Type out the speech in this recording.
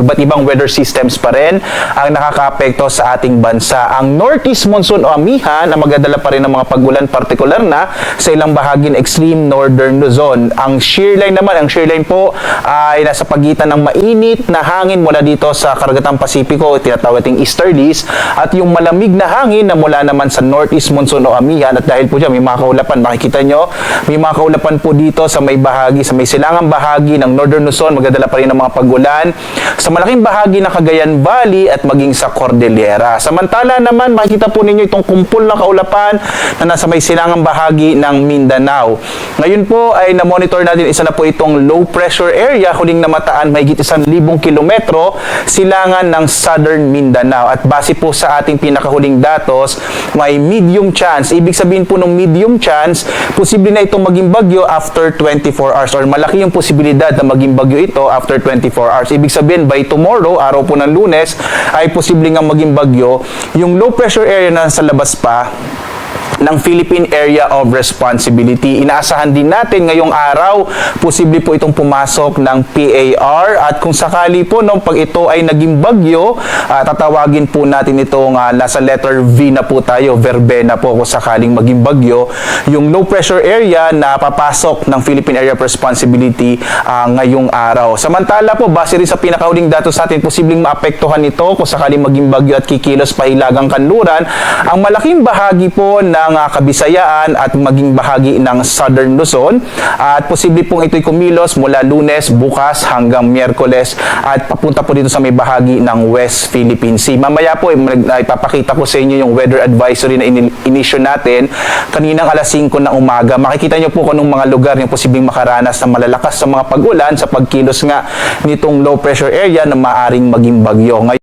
iba't ibang weather systems pa rin ang nakakaapekto sa ating bansa. Ang Northeast Monsoon o amihan ang magdadala pa rin ng mga pag-ulan, partikular na sa ilang bahagi ng extreme northern Luzon. Ang shearline naman, ang shearline po ay nasa pagitan ng mainit na hangin mula dito sa Karagatang Pasipiko, tinatawag nating easterlies, at yung malamig na hangin na mula naman sa Northeast Monsoon o amihan. At dahil po dyan, may mga kaulapan, makikita nyo, may mga kaulapan po dito sa may bahagi, sa may silangang bahagi ng Northern Luzon, magdadala pa rin ng mga pag-ulan sa malaking bahagi ng Cagayan Valley at maging sa Cordillera. Samantala naman, makikita po ninyo itong kumpul na kaulapan na nasa may silangang bahagi ng Mindanao. Ngayon po ay na-monitor natin, isa na po itong low pressure area, huling namataan mahigit 1,000 kilometro silangan ng Southern Mindanao. At base po sa ating pinakahuling datos, may medium chance. Ibig sabihin po ng medium chance, posible na itong maging bagyo after 24 hours or malaki yung posibilidad na maging bagyo ito after 24 hours. Ibig sabihin by tomorrow, araw po ng Lunes, ay posible nga maging bagyo yung low pressure area na sa labas pa ng Philippine Area of Responsibility. Inaasahan din natin ngayong araw, posible po itong pumasok ng PAR at kung sakali po pag ito ay naging bagyo, tatawagin po natin itong nasa letter V na po tayo, verbena po kung sakaling maging bagyo, yung low pressure area na papasok ng Philippine Area of Responsibility ngayong araw. Samantala po, base rin sa pinakahuling datos natin, posibleng maapektuhan ito kung sakaling maging bagyo at kikilos pa hilagang kanluran, ang malaking bahagi po ng Kabisayaan at maging bahagi ng Southern Luzon at posible pong ito'y kumilos mula Lunes, bukas hanggang Miyerkules at papunta po dito sa may bahagi ng West Philippine Sea. Mamaya po ipapakita ko sa inyo yung weather advisory na inisyo natin kaninang alas 5 ng umaga. Makikita nyo po kung anong mga lugar yung posibleng makaranas ng malalakas sa mga pag-ulan sa pagkilos nga nitong low pressure area na maaring maging bagyo.